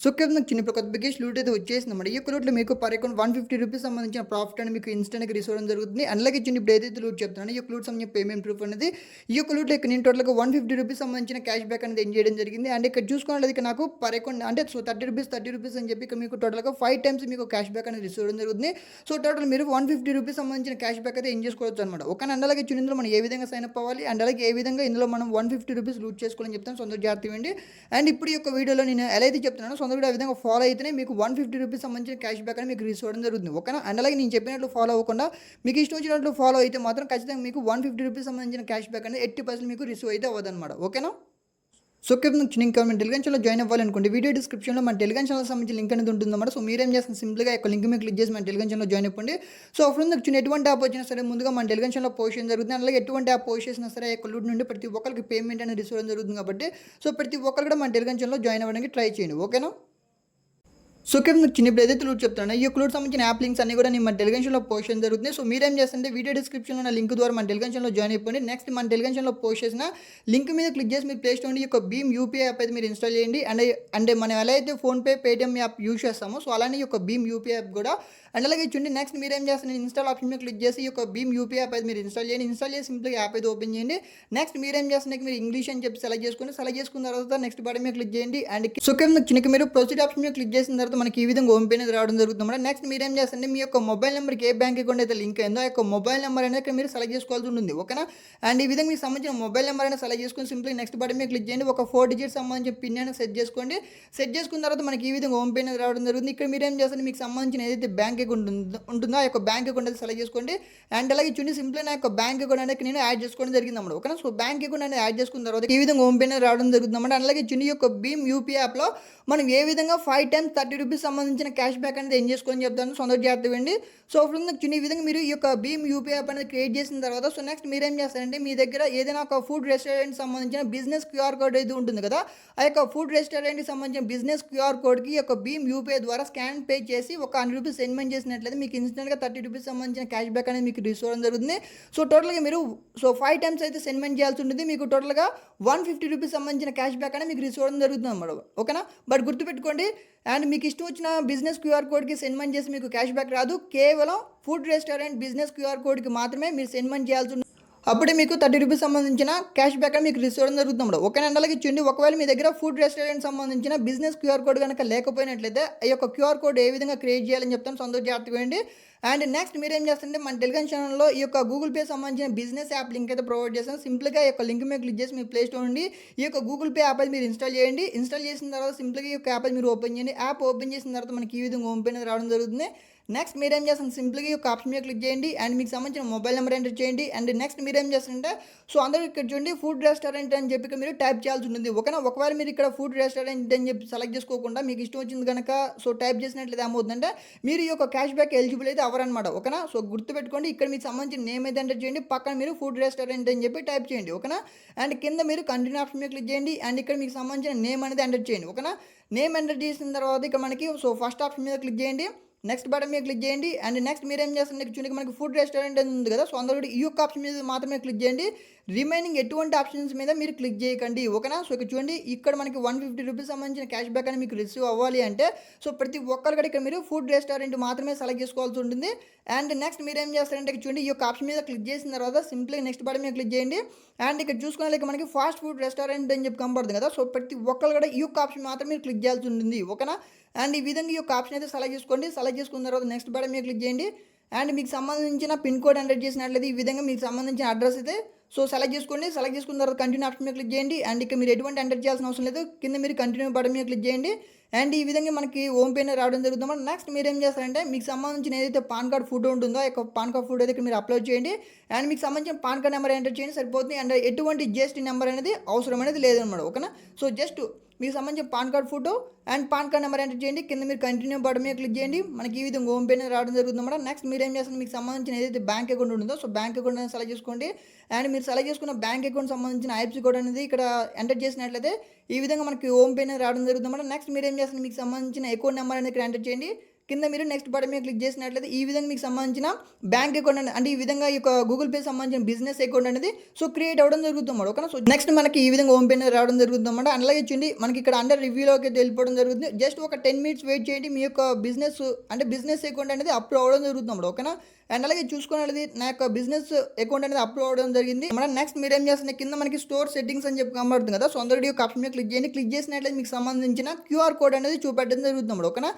So, కేవలం నాకు చిన్న ఇప్పుడు కొత్త బిగ్గెస్ట్ లూట్ అయితే వచ్చేసిందన్నమాట. ఈ యొక్క లూట్‌లో మీకు పర్ అకౌంట్ ₹150 సంబంధించిన ప్రాఫిట్ అనేది మీకు ఇన్‌స్టాంట్‌గా రిసీవ్ అవ్వడం జరుగుతుంది. అండ్ అలాగే చిన్న ఇప్పుడు ఏదైతే లూట్ చెప్తున్నానో, ఈ యొక్క లూట్ సంబంధించిన పేమెంట్ ప్రూఫ్ అనేది ఈ యొక్క లూట్‌లో ఇక్కడ నేను టోటల్‌గా ₹150 సంబంధించిన క్యాష్ బ్యాక్ అనేది ఎర్న్ చేయడం జరిగింది. అండ్ ఇక్కడ చూసుకున్నట్లయితే ఇక్కడ నాకు పర్ అకౌంట్ అంటే సో, ₹30 అని చెప్పి ఇక్కడ మీకు టోటల్‌గా 5 టైమ్స్ మీకు క్యాష్ బ్యాక్ అనేది రిసీవ్ అవ్వడం జరుగుతుంది. సో, టోటల్ మీరు ₹150 సంబంధించిన క్యాష్ బ్యాక్ అయితే ఎర్న్ చేసుకోవచ్చు అనమాట. ఓకేనా. అండ్ అలాగే చిన్న ఇందులో మనం ఏ విధంగా సైన్ అప్ అవ్వాలి, అండ్ అలాగే ఏ విధంగా ఇందులో మనం ₹150 లూట్ చేసుకోవాలని చెప్తాను. సో, అందరూ జాగ్రత్తగా వినండి. అండ్ ఇప్పుడు ఈ యొక్క వీడియోలో నేను ఎలా అయితే చెప్తున్నానో సో, అందరూ కూడా ఆ విధంగా ఫాలో అయితేనే మీకు ₹150 సంబంధించిన క్యాష్ బ్యాక్ అని మీకు రిసీవ్ అవ్వడం జరుగుతుంది. ఓకేనా. అండ్ అలాగే నేను చెప్పినట్లు ఫాలో అవ్వకుండా మీకు ఇష్టం వచ్చినట్లు ఫాలో అయితే మాత్రం ఖచ్చితంగా మీకు ₹150 సంబంధించిన క్యాష్ బ్యాక్ అనేది 80% మీకు రిసీవ్ అయితే అవ్వదన్నమాట. ఓకేనా. సో, నుంచి ఇంకా మన టెలిగ్రామ్ ఛానెల్లో జాయిన్ అవ్వాలనుకోండి, వీడియో డిస్క్రిప్షన్లో మన టెలిగ్రామ్ ఛానల్ సంబంధించిన లింక్ అనేది ఉంటుందన్నమాట. సో, మీరేం చేస్తుంది సింపుల్‌గా యొక్క లింక్ మీద క్లిక్ చేసి మన టెలిగ్రామ్ ఛానల్లో జాయిన్ అవ్వండి. సో, అప్పుడు మీకు ఎటువంటి యాప్ వచ్చినా సరే ముందుగా మన టెలిగ్రామ్ ఛానల్లో పోస్ట్ చేయడం జరుగుతుంది. అలాగే ఎటువంటి యాప్ పోస్ట్ చేసినా సరే ఆ యొక్క లూట్ నుండి ప్రతి ఒక్కరికి పేమెంట్ అనేది రిసీవ్ అవ్వడం జరుగుతుంది కాబట్టి సో, ప్రతి ఒక్కరు కూడా మన టెలిగ్రామ్ ఛానల్లో జాయిన్ అవ్వడానికి ట్రై చేయండి. ఓకేనా. సో, చిన్న ఇప్పుడు ఏదైతే లూట్ చెప్తానో ఈ యొక్క లూట్ సంబంధించిన యాప్ లింక్స్ అన్ని కూడా నేను మన టెలిగ్రామ్ ఛానల్లో పోస్ట్ చేయడం జరుగుతుంది. సో, మీరేం చేస్తుంటే వీడియో డిస్క్రిప్షన్లో ఉన్న లింక్ ద్వారా మన టెలిగ్రామ్ ఛానల్లో జాయిన్ అయిపోండి. నెక్స్ట్ మన టెలిగ్రామ్ ఛానల్లో పోస్ట్ చేసిన లింక్ మీద క్లిక్ చేసి మీరు ప్లే స్టోర్ నుండి ఈ యొక్క భీమ్ యూపీఐ యాప్ అయితే మీరు ఇన్స్టాల్ చేయండి. అండ్ మనం ఎలా అయితే ఫోన్‌పే, పేటీఎం యాప్ యూజ్ చేస్తామో సో, అలానే ఈ యొక్క భీమ్ యూపీఐ యాప్ కూడా అండ్ అలాగే చూడండి నెక్స్ట్ మీరేం చేస్తారు ఇన్స్టాల్ ఆప్షన్ మీద క్లిక్ చేసి ఈ యొక్క భీమ్ యూపీఐ యాప్ అయితే మీరు ఇన్స్టాల్ చేయండి. ఇన్స్టాల్ చేసి సింపుల్‌గా యాప్ అయితే ఓపెన్ చేయండి. నెక్స్ట్ మీరేం చేస్తున్నారు మీరు ఇంగ్లీష్ అని చెప్పి సెలెక్ట్ చేసుకున్న తర్వాత నెక్స్ట్ బటన్ మీద క్లిక్ చేయండి. అండ్ సో, చిన్నకి మీరు ప్రొసీడ్ ఆప్షన్ మీద క్లిక్ చేసిన తర్వాత మనకి ఈ విధంగా హోమ్ పేజ్ అనేది రావడం జరుగుతుంది. నెక్స్ట్ మీరేం చేస్తారంటే మీ యొక్క మొబైల్ నెంబర్కి ఏ బ్యాంక్ అకౌంట్ అయితే లింక్ అయిందో ఆ యొక్క మొబైల్ నెంబర్ అనేది ఇక్కడ మీరు సెలెక్ట్ చేసుకోవాల్సి ఉంటుంది. ఓకేనా. అండ్ ఈ విధంగా మీకు సంబంధించిన మొబైల్ నెంబర్ అనేది సెలెక్ట్ చేసుకొని సింపుల్‌గా నెక్స్ట్ బటన్ మీద క్లిక్ చేయండి. ఒక 4 డిజిట్స్ సంబంధించిన పిన్ అనేది సెట్ చేసుకోండి. సెట్ చేసుకున్న తర్వాత మనకి ఈ విధంగా హోమ్ పేజ్ అనేది రావడం జరుగుతుంది. ఇక్కడ మీరేం చేస్తారు మీకు సంబంధించిన ఏదైతే బ్యాంక్ అకౌంట్ ఉంటుందో ఆ యొక్క బ్యాంక్ అకౌంట్ అనేది సెలెక్ట్ చేసుకోండి. అండ్ అలాగే చూడండి సింపుల్‌గా నా యొక్క బ్యాంక్ అకౌంట్ అనేది నేను యాడ్ చేసుకోవడం జరిగిందన్నమాట. ఓకేనా. సో, బ్యాంక్ అకౌంట్ అనేది యాడ్ చేసుకున్న తర్వాత ఈ విధంగా హోమ్ పేజ్ అనేది రావడం జరుగుతుందన్నమాట. అలాగే చూడండి యొక్క భీమ్ యూపీఐ యాప్‌లో మనం ఏ విధంగా 5 టైమ్స్ ₹30 సంబంధించిన క్యాష్ బ్యాక్ అనేది ఎర్న్ చేసుకోవాలని చెప్తాను. సో, అందరూ జాగ్రత్తగా వినండి. సో, ఇప్పుడు చిన్న ఈ విధంగా మీరు ఈ యొక్క భీమ్ యూపీఐ యాప్ అనేది క్రియేట్ చేసిన తర్వాత సో, నెక్స్ట్ మీరేం చేస్తారంటే మీ దగ్గర ఏదైనా ఒక ఫుడ్ రెస్టారెంట్ సంబంధించిన బిజినెస్ క్యూఆర్ కోడ్ అయితే ఉంటుంది కదా. ఆ యొక్క ఫుడ్ రెస్టారెంట్‌కి సంబంధించిన బిజినెస్ క్యూఆర్ కోడ్‌కి ఈ యొక్క భీమ్ యూపీఐ ద్వారా స్కాన్ పే చేసి ఒక ₹100 సెండ్‌మెంట్ చేసినట్లయితే మీకు ఇన్స్టెంట్‌గా ₹30 సంబంధించిన క్యాష్ బ్యాక్ అనేది మీకు రిసీవ్ అవ్వడం జరుగుతుంది. సో, టోటల్‌గా మీరు 5 టైమ్స్ అయితే సెండ్‌మెంట్ చేయాల్సి ఉంటుంది. మీకు టోటల్‌గా ₹150 సంబంధించిన క్యాష్ బ్యాక్ అనేది మీకు రిసీవ్ అవ్వడం జరుగుతుందన్నమాట. ఓకేనా. బట్ గుర్తుపెట్టుకోండి అండ్ మీకు ఇష్టం వచ్చిన బిజినెస్ క్యూఆర్ కోడ్‌కి సెండ్‌మెంట్ చేసి మీకు క్యాష్ బ్యాక్ రాదు. కేవలం ఫుడ్ రెస్టారెంట్ బిజినెస్ క్యూఆర్ కోడ్‌కి మాత్రమే మీరు సెండ్‌మెంట్ చేయాల్సి ఉంటుంది. అప్పుడే మీకు ₹30 సంబంధించిన క్యాష్ బ్యాక్ అని మీకు రిసీవ్ అవ్వడం జరుగుతుంది. ఓకేనా. అలాగే చూడండి ఒకవేళ మీ దగ్గర ఫుడ్ రెస్టారెంట్ సంబంధించిన బిజినెస్ క్యూఆర్ కోడ్ కనుక లేకపోయినట్లయితే ఈ యొక్క క్యూఆర్ కోడ్ ఏ విధంగా క్రియేట్ చేయాలని చెప్తాను. సో, అందరూ జాగ్రత్తగా వినండి. అండ్ నెక్స్ట్ మీరేం చేస్తారంటే మన టెలిగ్రామ్ ఛానల్లో ఈ యొక్క గూగుల్ పే సంబంధించిన బిజినెస్ యాప్ లింక్ అయితే ప్రొవైడ్ చేస్తాను. సింపుల్‌గా ఈ యొక్క లింక్ మీద క్లిక్ చేసి మీ ప్లే స్టోర్ నుండి ఈ యొక్క గూగుల్ పే యాప్ అయితే మీరు ఇన్స్టాల్ చేయండి. ఇన్స్టాల్ చేసిన తర్వాత సింపుల్‌గా ఈ యొక్క యాప్ అయితే మీరు ఓపెన్ చేయండి. యాప్ ఓపెన్ చేసిన తర్వాత మనకి ఈ విధంగా హోమ్ పేజ్ అనేది రావడం జరుగుతుంది. నెక్స్ట్ మీరేం చేస్తారు సింపుల్‌గా ఈ యొక్క ఆప్షన్ మీద క్లిక్ చేయండి. అండ్ మీకు సంబంధించిన మొబైల్ నెంబర్ ఎంటర్ చేయండి. అండ్ నెక్స్ట్ మీరేం చేస్తారంటే సో, అందరూ ఇక్కడ చూడండి ఫుడ్ రెస్టారెంట్ అని చెప్పి ఇక్కడ మీరు టైప్ చేయాల్సి ఉంటుంది. ఓకేనా. ఒకవేళ మీరు ఇక్కడ ఫుడ్ రెస్టారెంట్ అని చెప్పి సెలెక్ట్ చేసుకోకుండా మీకు ఇష్టం వచ్చింది కనుక సో, టైప్ చేసినట్లయితే ఏమవుతుందంటే మీరు ఈ యొక్క క్యాష్ బ్యాక్ ఎలిజిబుల్ అయితే అవ్వరనమాట. ఓకేనా. సో, గుర్తుపెట్టుకోండి ఇక్కడ మీకు సంబంధించిన నేమ్ అయితే ఎంటర్ చేయండి. పక్కన మీరు ఫుడ్ రెస్టారెంట్ అని చెప్పి టైప్ చేయండి. ఓకేనా. అండ్ కింద మీరు కంటిన్యూ ఆప్షన్ మీద క్లిక్ చేయండి. అండ్ ఇక్కడ మీకు సంబంధించిన నేమ్ అనేది ఎంటర్ చేయండి. ఓకేనా. నేమ్ ఎంటర్ చేసిన తర్వాత ఇక్కడ మనకి సో, ఫస్ట్ ఆప్షన్ మీద క్లిక్ చేయండి. నెక్స్ట్ బటన్ మీద క్లిక్ చేయండి. అండ్ నెక్స్ట్ మీరేం చేస్తారు చూడండి మనకి ఫుడ్ రెస్టారెంట్ అని ఉంది కదా. సో, అందరూ కూడా ఈ యొక్క ఆప్షన్ మీద మాత్రమే క్లిక్ చేయండి. రిమైనింగ్ ఎటువంటి ఆప్షన్స్ మీద మీరు క్లిక్ చేయకండి. ఓకేనా. సో, ఇక్కడ చూడండి ఇక్కడ మనకి ₹150 సంబంధించిన క్యాష్ బ్యాక్ అని మీకు రిసీవ్ అవ్వాలి అంటే సో, ప్రతి ఒక్కరు కూడా ఇక్కడ మీరు ఫుడ్ రెస్టారెంట్ మాత్రమే సెలెక్ట్ చేసుకోవాల్సి ఉంటుంది. అండ్ నెక్స్ట్ మీరేం చేస్తారంటే ఇక్కడ చూడండి ఈ యొక్క ఆప్షన్ మీద క్లిక్ చేసిన తర్వాత సింపుల్‌గా నెక్స్ట్ బటన్ మీద క్లిక్ చేయండి. అండ్ ఇక్కడ చూసుకున్నట్లయితే మనకి ఫాస్ట్ ఫుడ్ రెస్టారెంట్ అని చెప్పి కనపడుతుంది కదా. సో, ప్రతి ఒక్కరు కూడా ఈ యొక్క ఆప్షన్ మాత్రం మీరు క్లిక్ చేయాల్సి ఉంటుంది. ఓకేనా. అండ్ ఈ విధంగా ఈ యొక్క ఆప్షన్ అయితే సెలెక్ట్ చేసుకోండి. సెలెక్ట్ చేసుకున్న తర్వాత నెక్స్ట్ బటన్ మీద క్లిక్ చేయండి. అండ్ మీకు సంబంధించిన పిన్ కోడ్ ఎంటర్ చేసినట్లయితే ఈ విధంగా మీకు సంబంధించిన అడ్రస్ అయితే సో, సెలెక్ట్ చేసుకోండి. సెలెక్ట్ చేసుకున్న తర్వాత కంటిన్యూ ఆప్షన్ మీద క్లిక్ చేయండి. అండ్ ఇక్కడ మీరు ఎటువంటి ఎంటర్ చేయాల్సిన అవసరం లేదు. కింద మీరు కంటిన్యూ బటన్ మీద క్లిక్ చేయండి. అండ్ ఈ విధంగా మనకి హోమ్ పేజ్ రావడం జరుగుతుంది. నెక్స్ట్ మీరేం చేస్తారంటే మీకు సంబంధించిన ఏదైతే పాన్ కార్డ్ ఫోటో ఉంటుందో ఆ యొక్క పాన్ కార్డ్ ఫోటో అయితే మీరు అప్లోడ్ చేయండి. అండ్ మీకు సంబంధించిన పాన్ కార్డ్ నెంబర్ ఎంటర్ చేయండి సరిపోతుంది. అండ్ ఎటువంటి జీఎస్టీ నెంబర్ అనేది అవసరం అనేది లేదనమాట. ఓకేనా. సో, జస్ట్ మీకు సంబంధించిన pan card photo and pan card number enter చేయండి. కింద మీరు కంటిన్యూ బటన్ మీద క్లిక్ చేయండి. మనకి ఈ విధంగా హోమ్ పేజ్ రావడం జరుగుతుందన్నమాట. నెక్స్ట్ మీరేం చేస్తారు మీకు సంబంధించిన ఏదైతే బ్యాంక్ అకౌంట్ ఉంటుందో సో, బ్యాంక్ అకౌంట్ అనేది సెలెక్ట్ చేసుకోండి. అండ్ మీరు సెలెక్ట్ చేసుకున్న బ్యాంక్ అకౌంట్ సంబంధించిన ఐఎఫ్ఎస్‌సి కోడ్ అనేది ఇక్కడ ఎంటర్ చేసినట్లయితే ఈ విధంగా మనకి హోమ్ పేజ్ రావడం జరుగుతుందన్నమాట. నెక్స్ట్ మీరేం చేస్తారు మీకు సంబంధించిన అకౌంట్ నెంబర్ అనేది ఇక్కడ ఎంటర్ చేయండి. కింద మీరు నెక్స్ట్ బటన్ మీద క్లిక్ చేసినట్లయితే ఈ విధంగా మీకు సంబంధించిన బ్యాంక్ అకౌంట్ అంటే ఈ విధంగా ఈ యొక్క గూగుల్ పే సంబంధించిన బిజినెస్ అకౌంట్ అనేది సో క్రియేట్ అవ్వడం జరుగుతుంది ఓకేనా. సో నెక్స్ట్ మనకి ఈ విధంగా హోమ్ పేజ్ రావడం జరుగుతుంది అన్నమాట. అలాగే చూడండి మనకి ఇక్కడ అండర్ రివ్యూలోకి అయితే వెళ్ళిపోవడం జరుగుతుంది. జస్ట్ ఒక 10 మినిట్స్ వెయిట్ చేయండి, మీ యొక్క బిజినెస్ అకౌంట్ అనేది అప్రూవ్ అవ్వడం జరుగుతుంది అన్నమాట ఓకేనా. అండ్ అలాగే చూసుకున్నది నా యొక్క బిజినెస్ అకౌంట్ అనేది అప్రూవ్ అవ్వడం జరిగింది. మనం నెక్స్ట్ మీరు ఏం చేస్తున్న కింద మనకి స్టోర్ సెట్టింగ్స్ అని చెప్పి కనబడుతుంది కదా. సో అందరూ యొక్క ఆప్షన్ మీద క్లిక్ చేయండి. క్లిక్ చేసినట్లయితే మీకు సంబంధించిన క్యూఆర్ కోడ్ అనేది చూపెట్టడం జరుగుతుంది అన్నమాట ఓకేనా.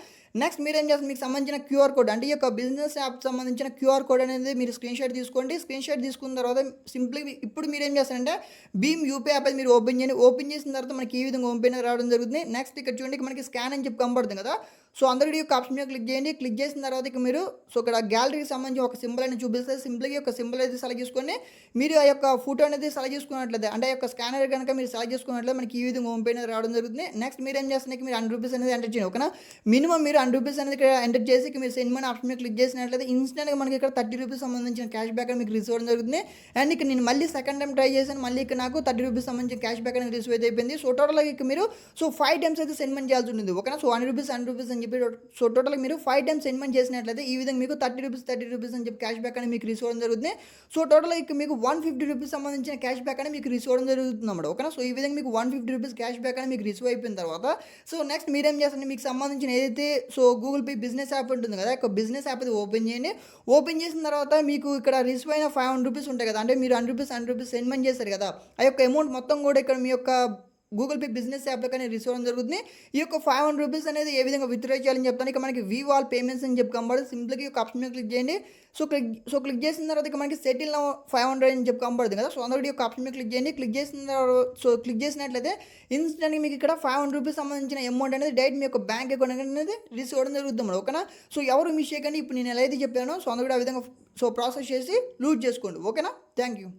నెక్స్ట్ మీరు ఏం చేస్తారు, మీకు సంబంధించిన క్యూఆర్ కోడ్ అంటే ఈ యొక్క బిజినెస్ యాప్ సంబంధించిన క్యూఆర్ కోడ్ అనేది మీరు స్క్రీన్ షాట్ తీసుకోండి. స్క్రీన్ షాట్ తీసుకున్న తర్వాత సింప్లీ ఇప్పుడు మీరు ఏం చేస్తారంటే భీమ్ యూపీఐ యాప్ మీరు ఓపెన్ చేయండి. ఓపెన్ చేసిన తర్వాత మనకి ఈ విధంగా ఓపెన్ రావడం జరుగుతుంది. నెక్స్ట్ ఇక్కడ చూడండి మనకి స్కాన్ అని చెప్పి కనబడుతుంది కదా. సో అందరికీ యొక్క ఆప్షన్ మీద క్లిక్ చేయండి. క్లిక్ చేసిన తర్వాత ఇక మీరు సో ఇక్కడ గ్యాలరీకి సంబంధించి ఒక సింబల్ అనేది చూపిస్తే సింపుల్గా ఒక సింబల్ అయితే సెలెక్ట్ చేసుకొని మీరు ఆ యొక్క ఫోటో అనేది సెలెక్ట్ చేసుకున్నట్లయితే అంటే ఆ యొక్క స్కానర్ కనుక మీరు సెలెక్ట్ చేసుకున్నట్లయితే మనకి ఈ విధంగా హోమ్ పేజ్ రావడం జరుగుతుంది. నెక్స్ట్ మీరు ఏం చేస్తున్నారు, మీరు 100 రూపీస్ అనేది ఎంటర్ చేయండి ఓకేనా. మినిమం మీరు 100 రూపీస్ అనేది ఇక్కడ ఎంటర్ చేసి మీరు సెండ్ మనీ ఆప్షన్ మీద క్లిక్ చేసినట్లయితే ఇన్స్టెంట్గా మనకి ఇక్కడ 30 రూపీస్ సంబంధించిన క్యాష్ బ్యాక్ అనేది మీకు రిసీవ్ అవ్వడం జరుగుతుంది. అండ్ ఇక్కడ నేను మళ్ళీ సెకండ్ టైం ట్రై చేశాను, మళ్ళీ ఇక్కడ నాకు 30 రూపీస్ సంబంధించిన క్యాష్ బ్యాక్ అనేది రిసీవ్ అయితే అయిపోయింది. సో టోటల్గా ఇక్కడ మీరు సో 5 టైమ్స్ అయితే సెండ్ మనీ చేయాల్సి ఉంటుంది ఓకేనా. సో 100 రూపీస్ అని చెప్పి సో టోటల్గా మీరు 5 టైమ్స్ సెండ్ మనీ చేసినట్లయితే ఈ విధంగా మీకు 30 రూపీస్ అని చెప్పి క్యాష్ బ్యాక్ అనేది మీకు రిసీవ్ అవ్వడం జరుగుతుంది. సో టోటల్గా ఇక్కడ మీకు 150 రూపీస్ సంబంధించిన క్యాష్ బ్యాక్ అనేది మీకు రిసీవ్ అవ్వడం జరుగుతుంది అన్నమాట ఓకేనా. సో ఈ విధంగా మీకు 150 రూపీస్ క్యాష్ బ్యాక్ అనేది మీకు రిసీవ్ అయిపోయిన తర్వాత సో నెక్స్ట్ మీరేం చేస్తారంటే మీకు సంబంధించిన ఏదైతే so Google pay business app ఉంటుంది కదా, ఒక బిజినెస్ యాప్ అది ఓపెన్ చేయండి. ఓపెన్ చేసిన తర్వాత మీకు ఇక్కడ రిసీవ్ అయిన 500 రూపీస్ ఉంటాయి కదా, అంటే మీరు 100 రూపీస్ సెండ్ మనీ చేస్తారు కదా, ఆ యొక్క అమౌంట్ మొత్తం కూడా ఇక్కడ మీ యొక్క గూగుల్ పే బిజినెస్ యాప్లో కానీ రిసీవ్ అవ్వడం జరుగుతుంది. ఈ యొక్క 500 రూపీస్ అనేది ఏ విధంగా విత్డ్రా చేయాలని చెప్తాను. ఇక మనకి వీ వాల్ పేమెంట్స్ అని చెప్పి కనబడి సింపుల్గా ఒక ఆప్షన్ మీద క్లిక్ చేయండి. సో క్లిక్ చేసిన తర్వాత ఇక మనకి సెటిల్ నౌ 500 అని చెప్పి కనబడుతుంది కదా. సో అందరికీ ఒక ఆప్షన్ మీద క్లిక్ చేయండి. క్లిక్ చేసిన తర్వాత క్లిక్ చేసినట్లయితే ఇన్స్టెంట్గా మీకు ఇక్కడ 500 రూపీస్ సంబంధించిన అమౌంట్ అనేది డైరెక్ట్ మీ యొక్క బ్యాంక్ అకౌంట్ అనేది రిసీవ్ అవ్వడం జరుగుతుంది ఓకేనా. సో ఎవరు మిస్ చేయకండి, ఇప్పుడు నేను ఎలా అయితే చెప్పానో సో అందరూ ఆ విధంగా సో ప్రాసెస్ చేసి లూజ్ చేసుకోండి ఓకేనా. Thank you.